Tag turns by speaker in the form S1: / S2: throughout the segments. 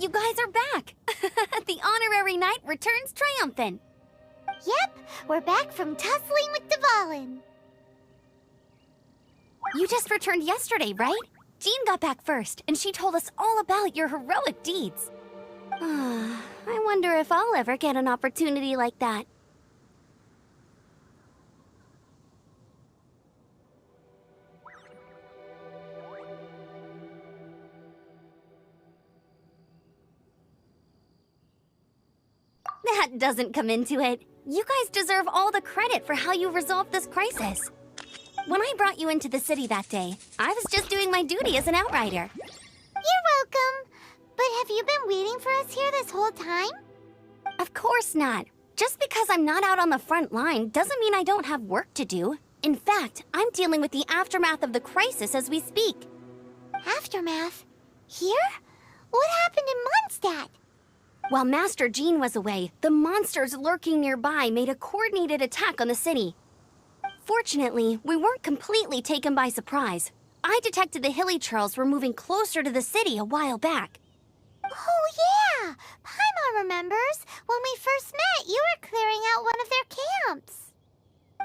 S1: You guys are back! The honorary knight returns triumphant!
S2: Yep, we're back from tussling with Dvalin.
S1: You just returned yesterday, right? Jean got back first, and she told us all about your heroic deeds. I wonder if I'll ever get an opportunity like that. That doesn't come into it. You guys deserve all the credit for how you resolved this crisis. When I brought you into the city that day, I was just doing my duty as an outrider.
S2: You're welcome. But have you been waiting for us here this whole time?
S1: Of course not. Just because I'm not out on the front line doesn't mean I don't have work to do. In fact, I'm dealing with the aftermath of the crisis as we speak.
S2: Aftermath? Here? What happened in Mondstadt?
S1: While Master Jean was away, the monsters lurking nearby made a coordinated attack on the city. Fortunately, we weren't completely taken by surprise. I detected the Hilly Churls were moving closer to the city a while back.
S2: Oh yeah! Paimon remembers. When we first met, you were clearing out one of their camps.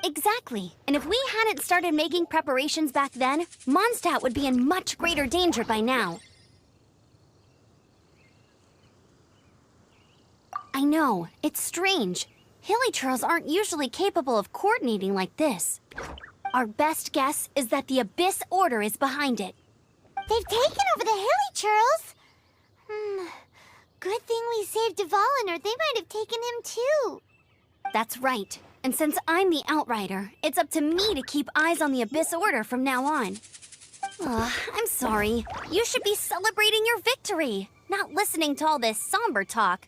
S1: Exactly. And if we hadn't started making preparations back then, Mondstadt would be in much greater danger by now. I know, it's strange. Hilly Churls aren't usually capable of coordinating like this. Our best guess is that the Abyss Order is behind it.
S2: They've taken over the Hilly Churls? Good thing we saved Dvalin, or they might have taken him too.
S1: That's right. And since I'm the Outrider, it's up to me to keep eyes on the Abyss Order from now on. I'm sorry. You should be celebrating your victory, not listening to all this somber talk.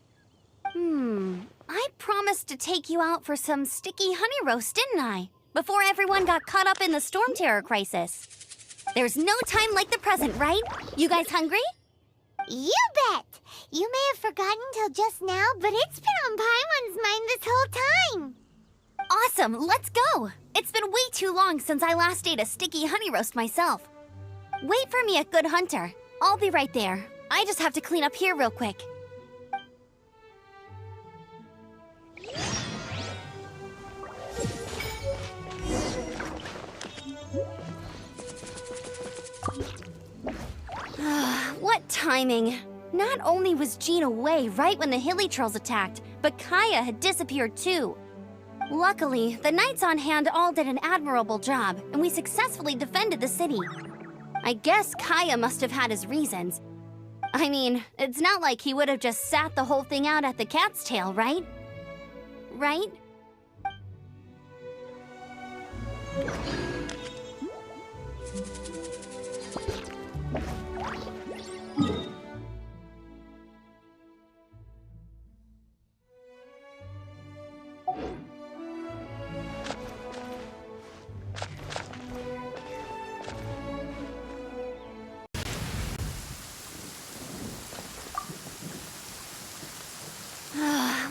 S1: I promised to take you out for some sticky honey roast, didn't I? Before everyone got caught up in the storm terror crisis. There's no time like the present, right? You guys hungry?
S2: You bet! You may have forgotten till just now, but it's been on Paimon's mind this whole time.
S1: Awesome, let's go! It's been way too long since I last ate a sticky honey roast myself. Wait for me at Good Hunter. I'll be right there. I just have to clean up here real quick. What timing! Not only was Jean away right when the Hilly Churls attacked, but Kaya had disappeared too. Luckily, the knights on hand all did an admirable job, and we successfully defended the city. I guess Kaya must have had his reasons. I mean, it's not like he would have just sat the whole thing out at the cat's tail, right? Right?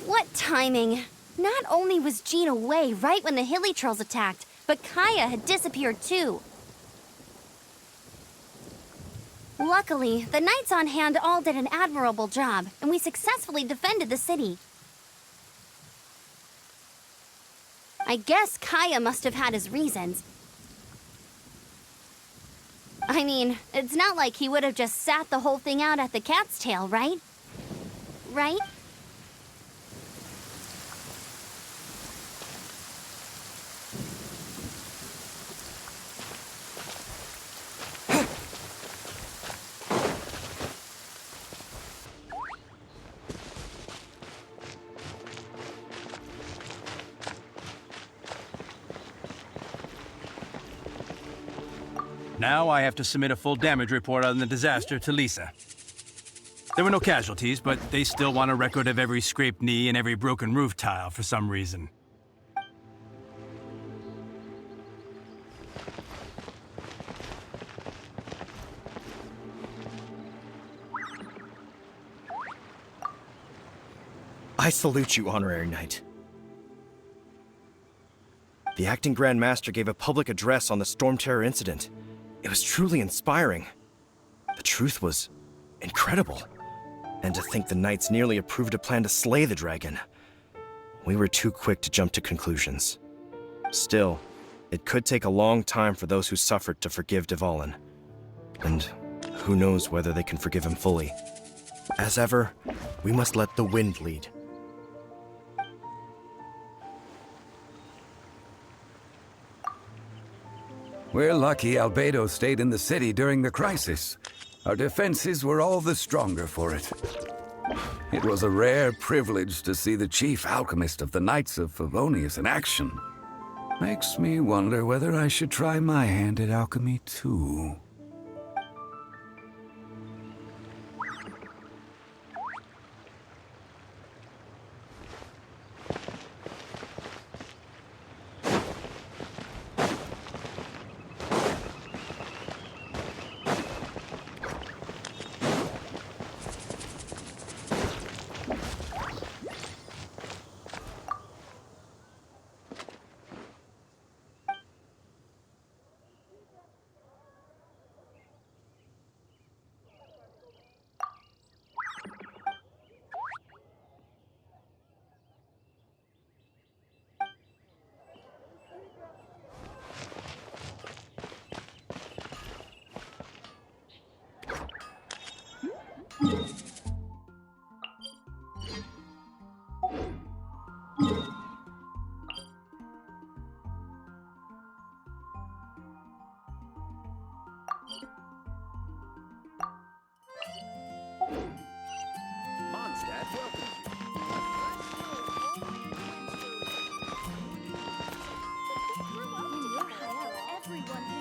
S1: What timing! Not only was Jean away right when the Hilly Churls attacked, but Kaya had disappeared too. Luckily, the knights on hand all did an admirable job, and we successfully defended the city. I guess Kaya must have had his reasons. I mean, it's not like he would have just sat the whole thing out at the cat's tail, right? Right?
S3: Now I have to submit a full damage report on the disaster to Lisa. There were no casualties, but they still want a record of every scraped knee and every broken roof tile for some reason.
S4: I salute you, Honorary Knight. The Acting Grand Master gave a public address on the Storm Terror incident. It was truly inspiring. The truth was incredible. And to think the knights nearly approved a plan to slay the dragon. We were too quick to jump to conclusions. Still, it could take a long time for those who suffered to forgive Dvalin. And who knows whether they can forgive him fully. As ever, we must let the wind lead.
S5: We're lucky Albedo stayed in the city during the crisis. Our defenses were all the stronger for it. It was a rare privilege to see the chief alchemist of the Knights of Favonius in action. Makes me wonder whether I should try my hand at alchemy too.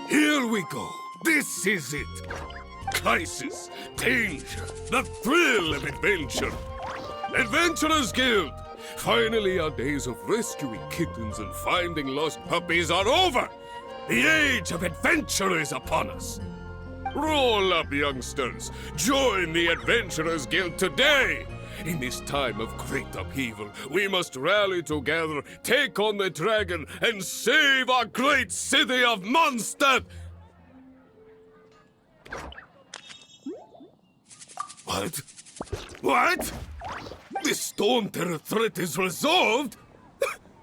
S6: Here we go. This is it. Crisis, danger, the thrill of adventure. Adventurers Guild. Finally, our days of rescuing kittens and finding lost puppies are over. The age of adventure is upon us. Roll up, youngsters. Join the Adventurers Guild today. In this time of great upheaval, we must rally together, take on the dragon, and save our great city of Mondstadt! What? What? The Storm Terror threat is resolved?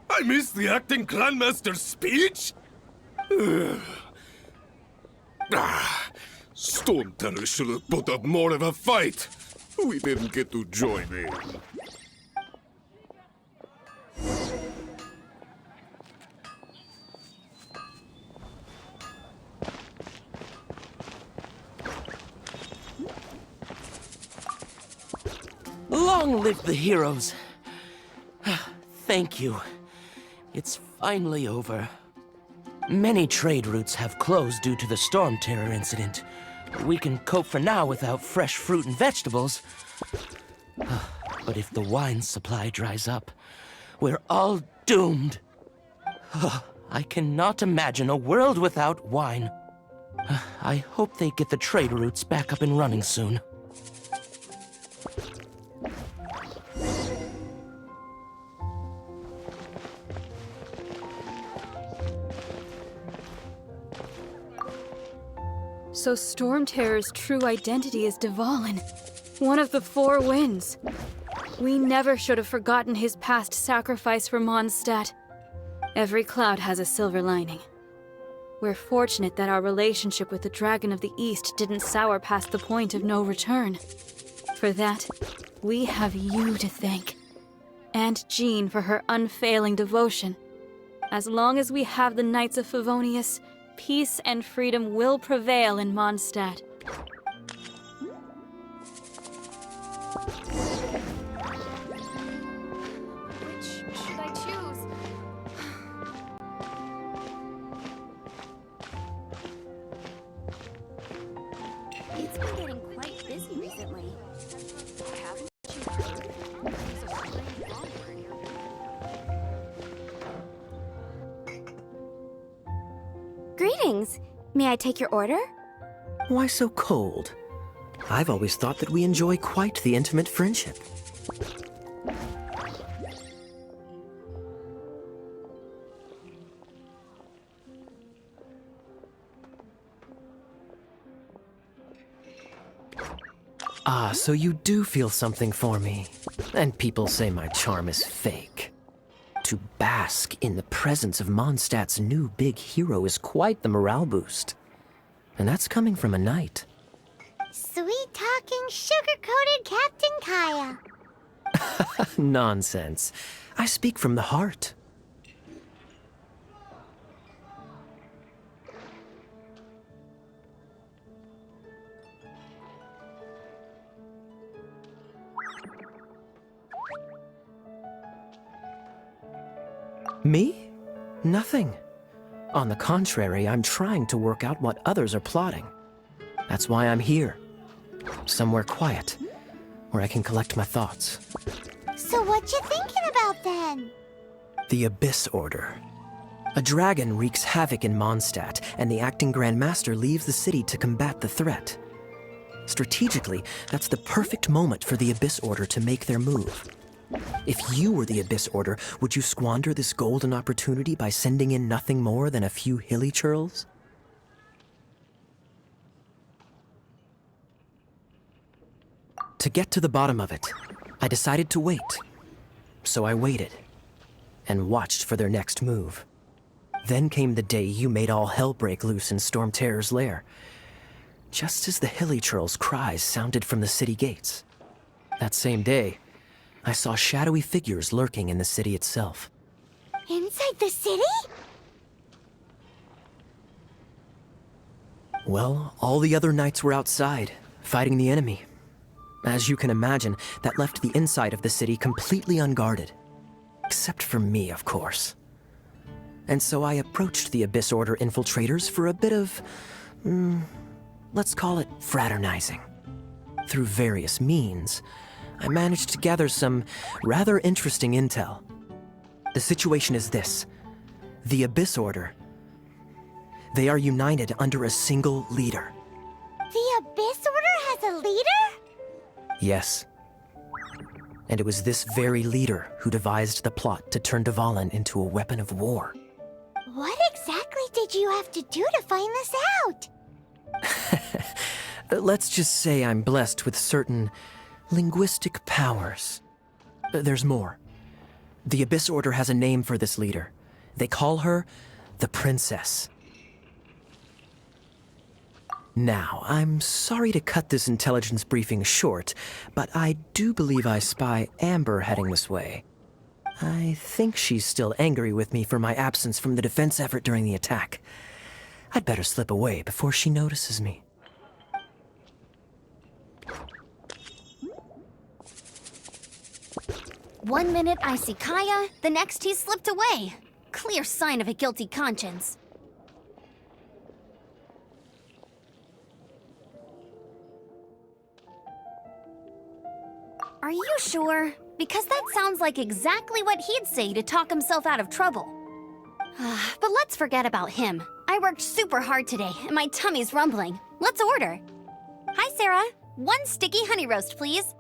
S6: I missed the acting clanmaster's speech? Storm Terror should have put up more of a fight. We didn't get to join in.
S7: Long live the heroes. Thank you. It's finally over. Many trade routes have closed due to the Storm Terror incident. We can cope for now without fresh fruit and vegetables. But if the wine supply dries up, we're all doomed. I cannot imagine a world without wine. I hope they get the trade routes back up and running soon.
S8: So Storm Terror's true identity is Dvalin, one of the Four Winds. We never should have forgotten his past sacrifice for Mondstadt. Every cloud has a silver lining. We're fortunate that our relationship with the Dragon of the East didn't sour past the point of no return. For that, we have you to thank. And Jean for her unfailing devotion. As long as we have the Knights of Favonius, peace and freedom will prevail in Mondstadt.
S1: Which should I choose? It's been getting quite busy recently. Haven't you heard? There's a strange rumor near here.
S2: Greetings. May I take your order?
S9: Why so cold? I've always thought that we enjoy quite the intimate friendship. Ah, so you do feel something for me. And people say my charm is fake. To bask in the presence of Mondstadt's new big hero is quite the morale boost. And that's coming from a knight.
S2: Sweet-talking, sugar-coated Captain Kaya.
S9: Nonsense. I speak from the heart. Me? Nothing. On the contrary, I'm trying to work out what others are plotting. That's why I'm here. Somewhere quiet, where I can collect my thoughts.
S2: So what you thinking about then?
S9: The Abyss Order. A dragon wreaks havoc in Mondstadt, and the acting Grand Master leaves the city to combat the threat. Strategically, that's the perfect moment for the Abyss Order to make their move. If you were the Abyss Order, would you squander this golden opportunity by sending in nothing more than a few hilly churls? To get to the bottom of it, I decided to wait. So I waited, and watched for their next move. Then came the day you made all hell break loose in Storm Terror's lair, just as the hilly churls' cries sounded from the city gates. That same day, I saw shadowy figures lurking in the city itself.
S2: Inside the city?
S9: Well, all the other knights were outside, fighting the enemy. As you can imagine, that left the inside of the city completely unguarded. Except for me, of course. And so I approached the Abyss Order infiltrators for a bit of, let's call it fraternizing. Through various means, I managed to gather some rather interesting intel. The situation is this. The Abyss Order, they are united under a single leader.
S2: The Abyss Order has a leader?
S9: Yes. And it was this very leader who devised the plot to turn Dvalin into a weapon of war.
S2: What exactly did you have to do to find this out?
S9: Let's just say I'm blessed with certain linguistic powers. There's more. The Abyss Order has a name for this leader. They call her the Princess. Now, I'm sorry to cut this intelligence briefing short, but I do believe I spy Amber heading this way. I think she's still angry with me for my absence from the defense effort during the attack. I'd better slip away before she notices me.
S1: One minute I see Kaya, the next he's slipped away. Clear sign of a guilty conscience. Are you sure? Because that sounds like exactly what he'd say to talk himself out of trouble. But let's forget about him. I worked super hard today, and my tummy's rumbling. Let's order. Hi, Sarah. 1 sticky honey roast, please.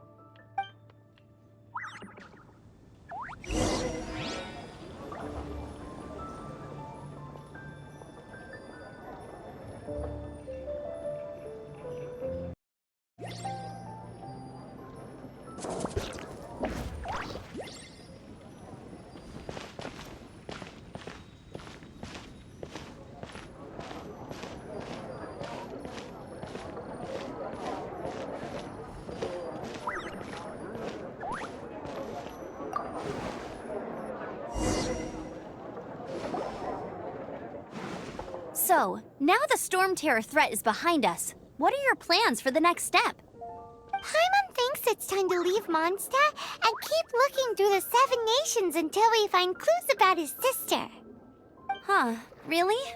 S1: So, now the Storm Terror threat is behind us. What are your plans for the next step?
S2: Paimon thinks it's time to leave Mondstadt and keep looking through the 7 nations until we find clues about his sister.
S1: Huh, really?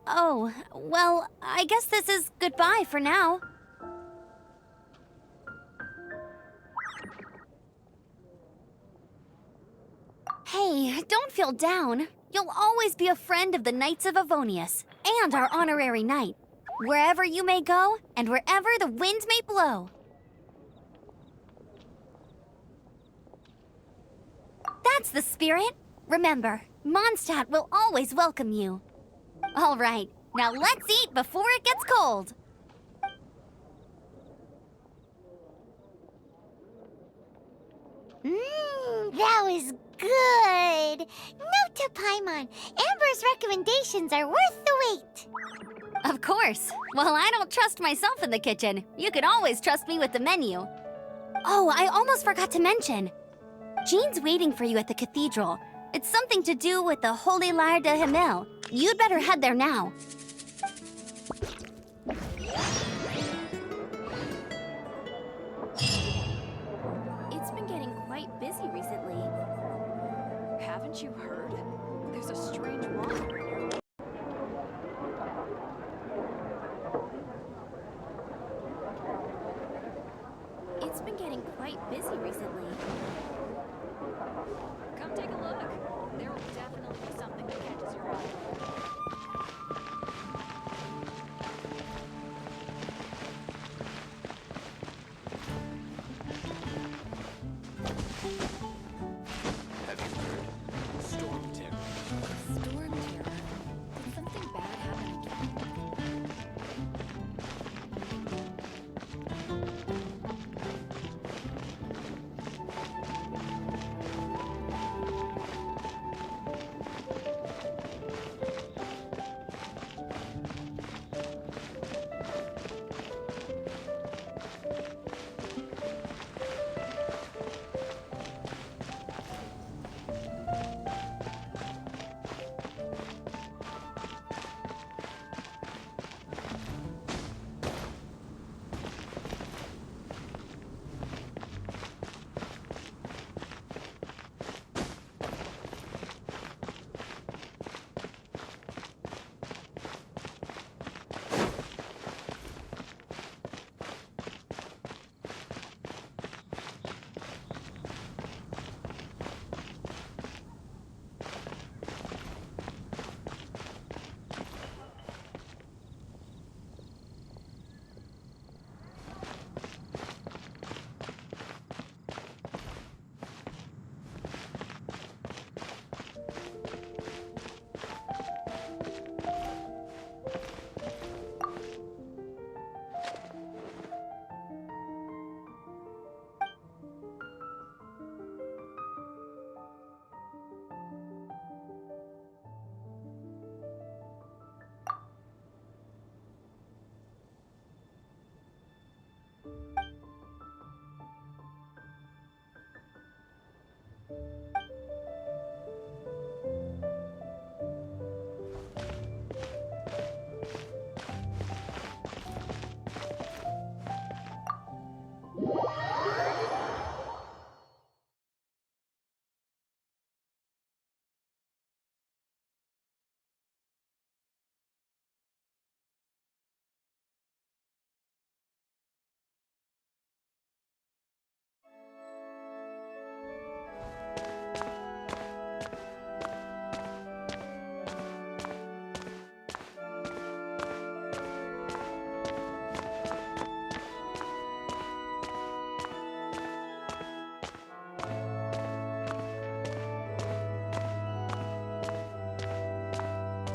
S1: Oh, well, I guess this is goodbye for now. Hey, don't feel down. You'll always be a friend of the Knights of Avonius, and our honorary knight. Wherever you may go, and wherever the wind may blow. That's the spirit. Remember, Mondstadt will always welcome you. All right, now let's eat before it gets cold.
S2: That was good! Note to Paimon, Amber's recommendations are worth the wait.
S1: Of course. Well, I don't trust myself in the kitchen. You can always trust me with the menu. Oh, I almost forgot to mention. Jean's waiting for you at the cathedral. It's something to do with the Holy Lyre de Himmel. You'd better head there now. It's been getting quite busy recently.
S8: Haven't you heard? There's a strange wanderer near.
S1: It's been getting quite busy recently.
S8: Come take a look. There will definitely be something that catches your eye.
S10: Have you heard? Storm terror.
S8: Storm terror. Did something bad happen again?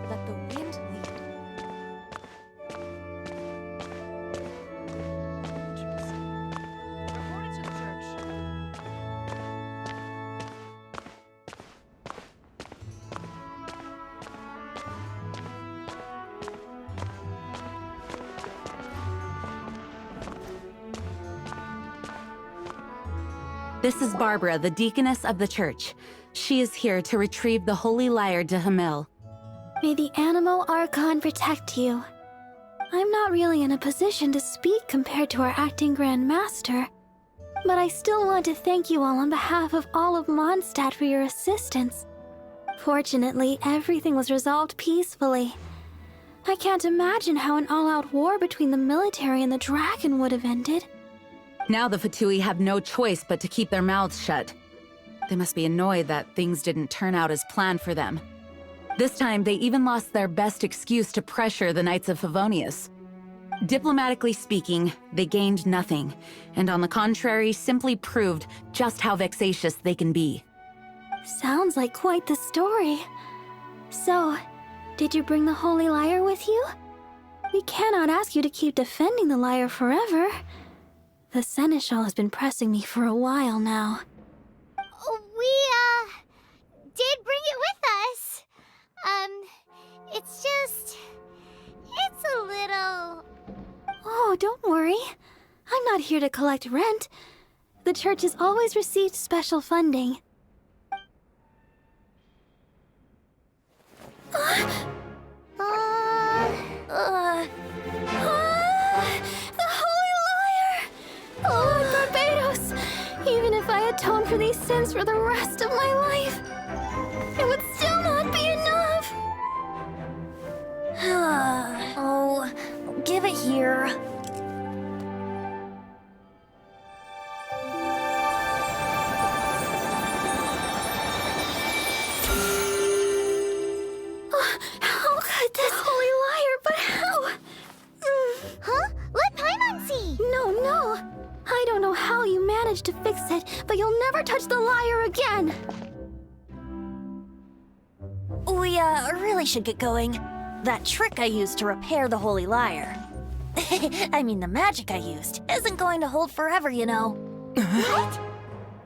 S8: Let the wind lead. Report it to the church.
S11: This is Barbara, the deaconess of the church. She is here to retrieve the Holy Lyre de Himmel.
S2: May the Animo Archon protect you. I'm not really in a position to speak compared to our acting Grand Master, but I still want to thank you all on behalf of all of Mondstadt for your assistance. Fortunately, everything was resolved peacefully. I can't imagine how an all-out war between the military and the dragon would have ended.
S11: Now the Fatui have no choice but to keep their mouths shut. They must be annoyed that things didn't turn out as planned for them. This time, they even lost their best excuse to pressure the Knights of Favonius. Diplomatically speaking, they gained nothing, and on the contrary, simply proved just how vexatious they can be.
S2: Sounds like quite the story. So, did you bring the Holy Lyre with you? We cannot ask you to keep defending the lyre forever. The Seneschal has been pressing me for a while now. Oh,
S12: We, did bring it with us. It's a little...
S2: Oh, don't worry. I'm not here to collect rent. The church has always received special funding. The Holy Liar! Lord Barbados! Even if I atone for these sins for the rest of my life, it would still not be enough!
S1: Oh, give it here.
S2: How could this Holy Liar, but how?
S12: Huh? Let Paimon see!
S2: No. I don't know how you managed to fix it, but you'll never touch the liar again!
S1: We, really should get going. That trick I used to repair the Holy Liar. I mean, the magic I used isn't going to hold forever, you know.
S12: What?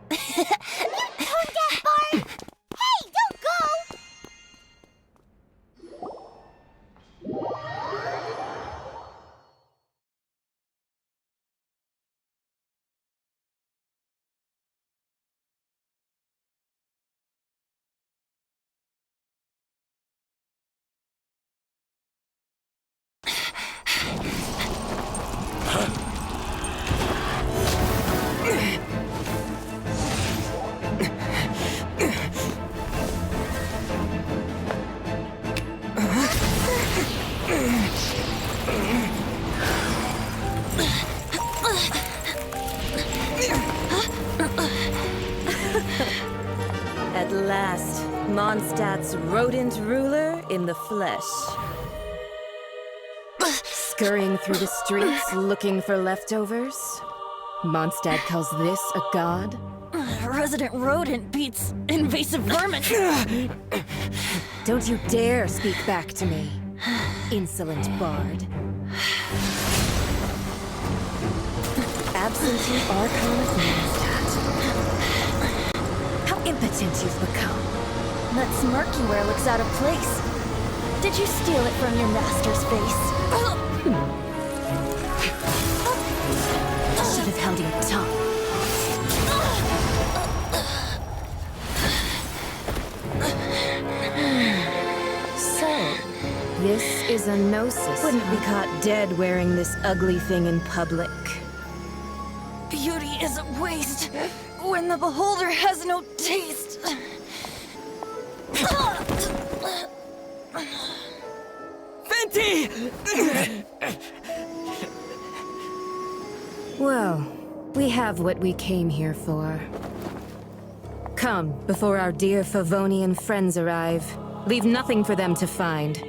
S12: You tone-deaf bard! Hey, don't go!
S13: At last, Mondstadt's rodent ruler in the flesh. Scurrying through the streets looking for leftovers? Mondstadt calls this a god?
S1: Resident rodent beats invasive vermin.
S13: Don't you dare speak back to me, insolent bard. Absentee Archon of Mondstadt. How impotent you've become.
S1: That smirky wear looks out of place. Did you steal it from your master's face?
S13: Should have held your tongue. So, this is a gnosis. Wouldn't be caught dead wearing this ugly thing in public.
S1: Beauty is a waste when the beholder has no taste.
S7: Venti!
S13: Well, we have what we came here for. Come, before our dear Favonian friends arrive. Leave nothing for them to find.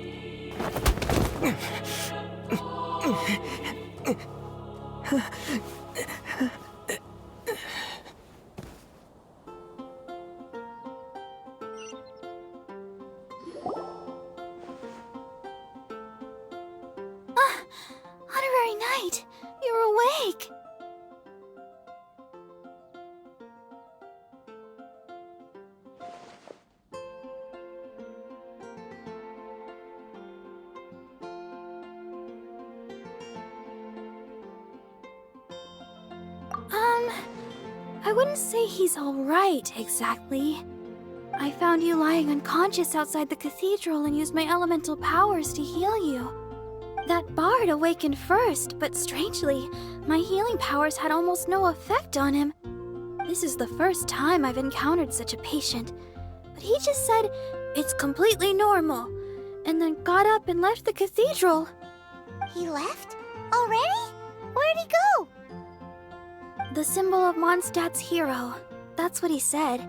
S2: Honorary Knight, you're awake! I wouldn't say he's alright, exactly. I found you lying unconscious outside the cathedral and used my elemental powers to heal you. That bard awakened first, but strangely, my healing powers had almost no effect on him. This is the first time I've encountered such a patient, but he just said it's completely normal, and then got up and left the cathedral.
S12: He left? Already? Where'd he go?
S2: The symbol of Mondstadt's hero. That's what he said.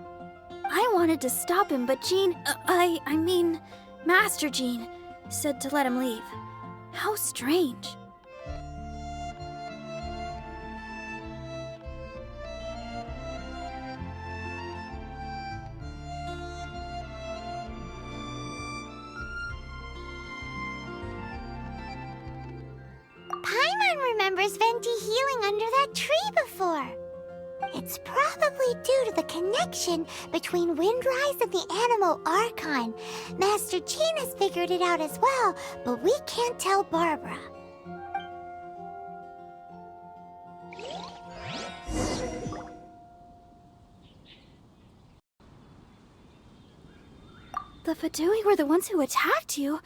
S2: I wanted to stop him, but Jean, I mean, Master Jean, said to let him leave. How strange.
S12: Paimon remembers Venti healing under that tree before. It It's probably due to the connection between Windrise and the Animal Archon. Master Jean has figured it out as well, but we can't tell Barbara.
S2: The Fatui were the ones who attacked you?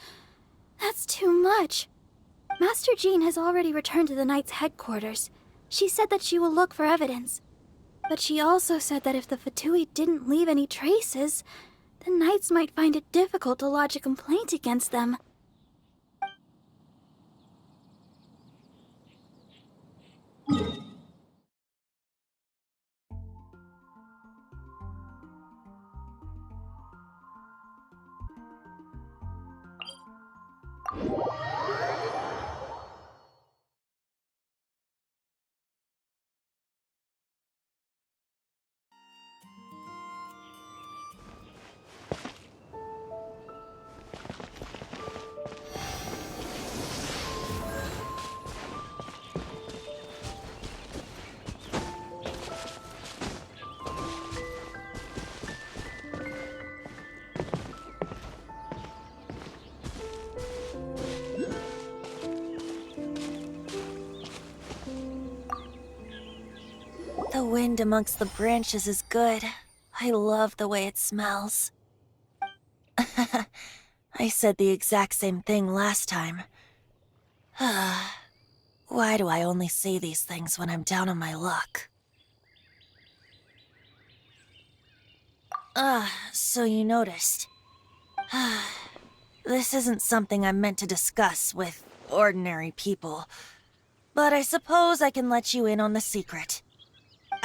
S2: That's too much. Master Jean has already returned to the Knight's headquarters. She said that she will look for evidence. But she also said that if the Fatui didn't leave any traces, the Knights might find it difficult to lodge a complaint against them.
S14: The wind amongst the branches is good. I love the way it smells. I said the exact same thing last time. Why do I only say these things when I'm down on my luck? So you noticed. This isn't something I'm meant to discuss with ordinary people, but I suppose I can let you in on the secret.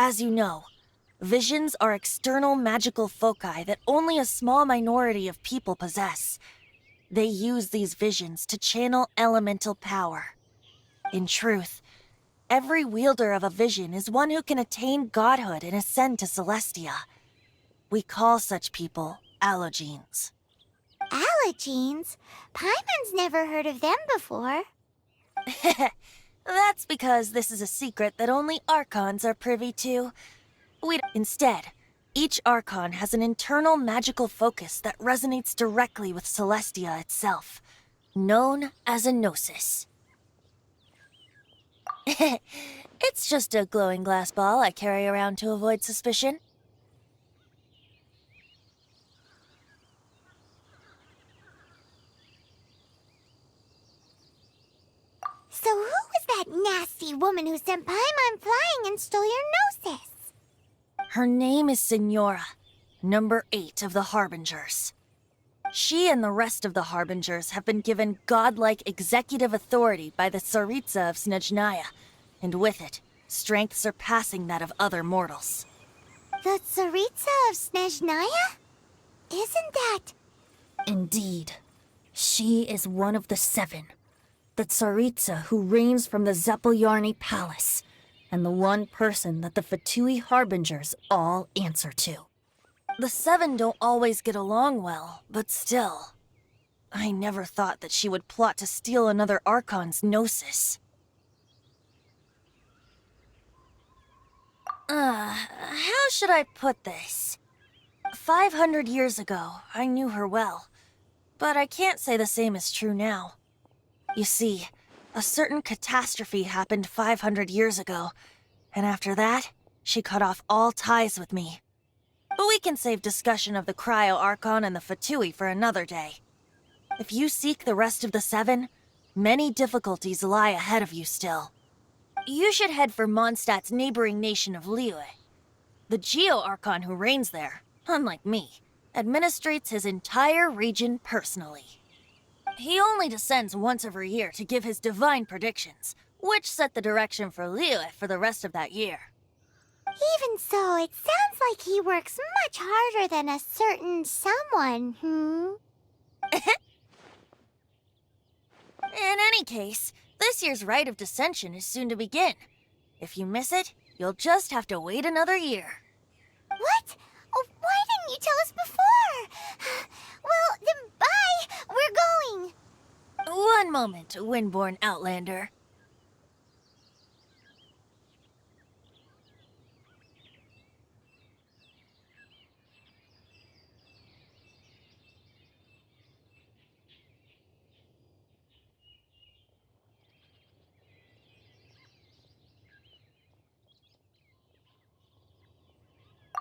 S14: As you know, visions are external magical foci that only a small minority of people possess. They use these visions to channel elemental power. In truth, every wielder of a vision is one who can attain godhood and ascend to Celestia. We call such people allogenes.
S12: Allogenes? Paimon's never heard of them before.
S14: That's because this is a secret that only Archons are privy to. Instead, each Archon has an internal magical focus that resonates directly with Celestia itself, known as a gnosis. It's just a glowing glass ball I carry around to avoid suspicion.
S12: So who was that nasty woman who sent Paimon flying and stole your gnosis?
S14: Her name is Signora, number 8 of the Harbingers. She and the rest of the Harbingers have been given godlike executive authority by the Tsaritsa of Snezhnaya, and with it, strength surpassing that of other mortals.
S12: The Tsaritsa of Snezhnaya? Isn't that...
S14: Indeed. She is one of the 7. The Tsaritsa who reigns from the Zeppeljärni Palace, and the one person that the Fatui Harbingers all answer to. The 7 don't always get along well, but still. I never thought that she would plot to steal another Archon's gnosis. How should I put this? 500 years ago, I knew her well, but I can't say the same is true now. You see, a certain catastrophe happened 500 years ago, and after that, she cut off all ties with me. But we can save discussion of the Cryo Archon and the Fatui for another day. If you seek the rest of the 7, many difficulties lie ahead of you still. You should head for Mondstadt's neighboring nation of Liyue. The Geo Archon who reigns there, unlike me, administrates his entire region personally. He only descends once every year to give his divine predictions, which set the direction for Liyue for the rest of that year.
S12: Even so, it sounds like he works much harder than a certain someone,
S14: In any case, this year's Rite of Descension is soon to begin. If you miss it, you'll just have to wait another year.
S12: What? Oh, why didn't you tell us before? Well, then bye! We're going!
S14: One moment, Windborn Outlander.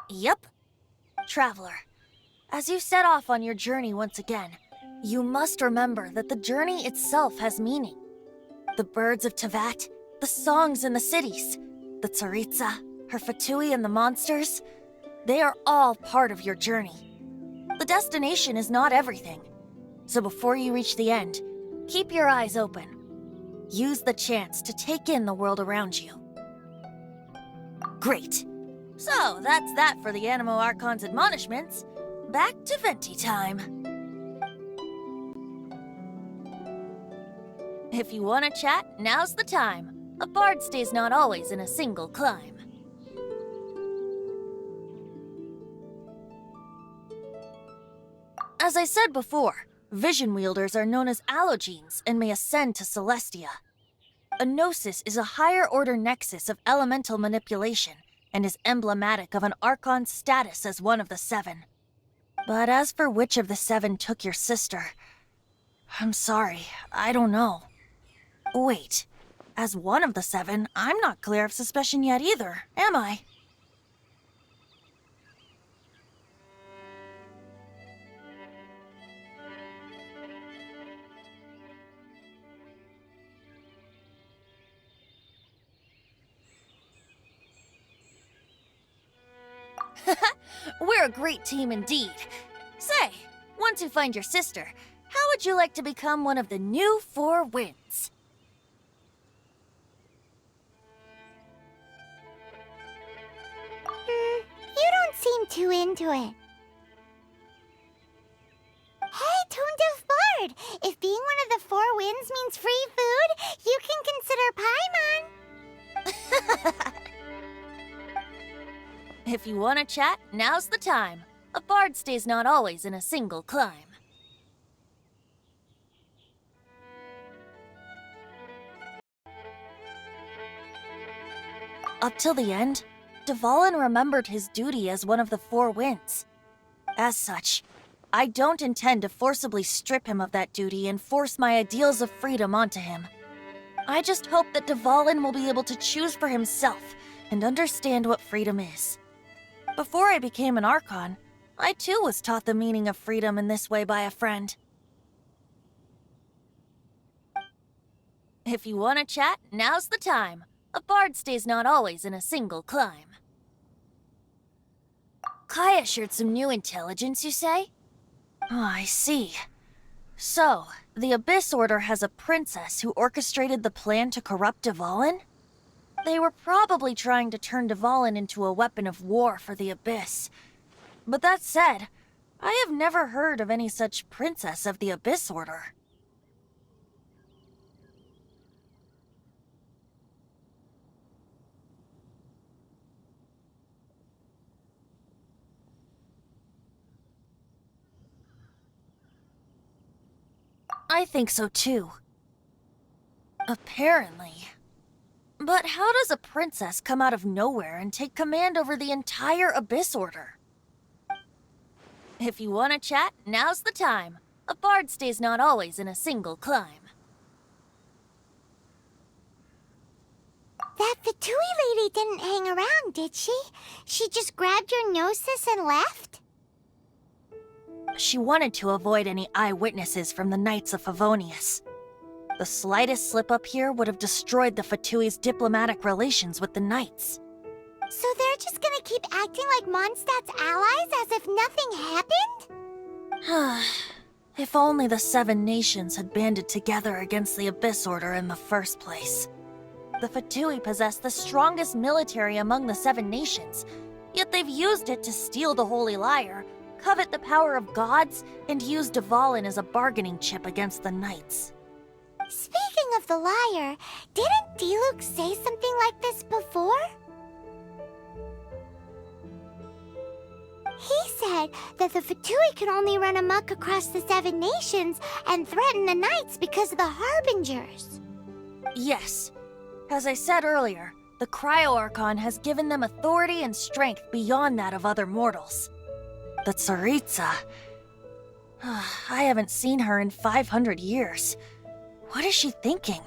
S14: Yep. Traveler, as you set off on your journey once again, you must remember that the journey itself has meaning. The birds of Tevat, the songs in the cities, the Tsaritsa, her Fatui and the monsters, they are all part of your journey. The destination is not everything. So before you reach the end, keep your eyes open. Use the chance to take in the world around you. Great. So that's that for the Animo Archon's admonishments. Back to Venti time. If you want to chat, now's the time. A bard stays not always in a single climb. As I said before, vision wielders are known as allogenes and may ascend to Celestia. A gnosis is a higher-order nexus of elemental manipulation and is emblematic of an Archon's status as one of the seven. But as for which of the seven took your sister, I'm sorry, I don't know. Wait, as one of the seven, I'm not clear of suspicion yet either, am I? We're a great team indeed. Say, once you find your sister, how would you like to become one of the new Four Winds?
S12: You don't seem too into it. Hey, Tuned of Bard! If being one of the Four Winds means free food, you can consider Paimon.
S14: If you want to chat, now's the time. A bard stays not always in a single climb. Up till the end, Dvalin remembered his duty as one of the Four Winds. As such, I don't intend to forcibly strip him of that duty and force my ideals of freedom onto him. I just hope that Dvalin will be able to choose for himself and understand what freedom is. Before I became an Archon, I too was taught the meaning of freedom in this way by a friend. If you want to chat, now's the time. A bard stays not always in a single climb. Kaya shared some new intelligence, you say? Oh, I see. So, the Abyss Order has a princess who orchestrated the plan to corrupt Dvalin? They were probably trying to turn Dvalin into a weapon of war for the Abyss. But that said, I have never heard of any such princess of the Abyss Order. I think so too. Apparently. But how does a princess come out of nowhere and take command over the entire Abyss Order? If you want to chat, now's the time. A bard stays not always in a single climb.
S12: That Fatui lady didn't hang around, did she? She just grabbed your gnosis and left?
S14: She wanted to avoid any eyewitnesses from the Knights of Favonius. The slightest slip-up here would have destroyed the Fatui's diplomatic relations with the Knights.
S12: So they're just gonna keep acting like Mondstadt's allies as if nothing happened?
S14: If only the Seven Nations had banded together against the Abyss Order in the first place. The Fatui possess the strongest military among the Seven Nations, yet they've used it to steal the Holy Lyre, covet the power of gods, and use Dvalin as a bargaining chip against the Knights.
S12: Speaking of the lyre, didn't Diluc say something like this before? He said that the Fatui can only run amok across the Seven Nations and threaten the Knights because of the Harbingers.
S14: Yes. As I said earlier, the Cryo-Archon has given them authority and strength beyond that of other mortals. The Tsaritsa... I haven't seen her in 500 years. What is she thinking?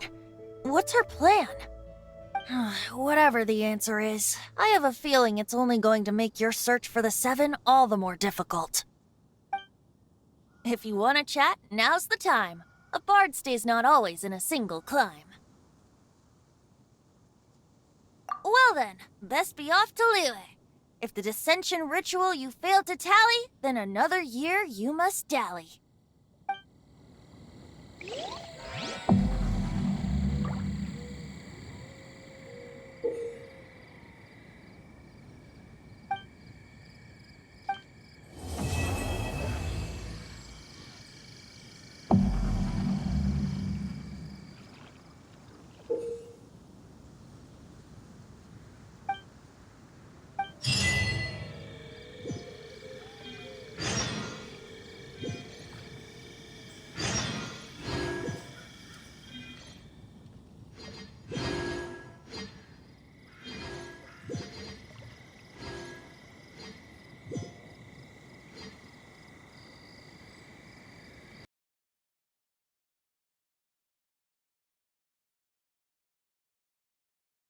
S14: What's her plan? Whatever the answer is, I have a feeling it's only going to make your search for the Seven all the more difficult. If you want to chat, now's the time. A bard stays not always in a single climb. Well then, best be off to Liyue. If the dissension ritual you failed to tally, then another year you must dally.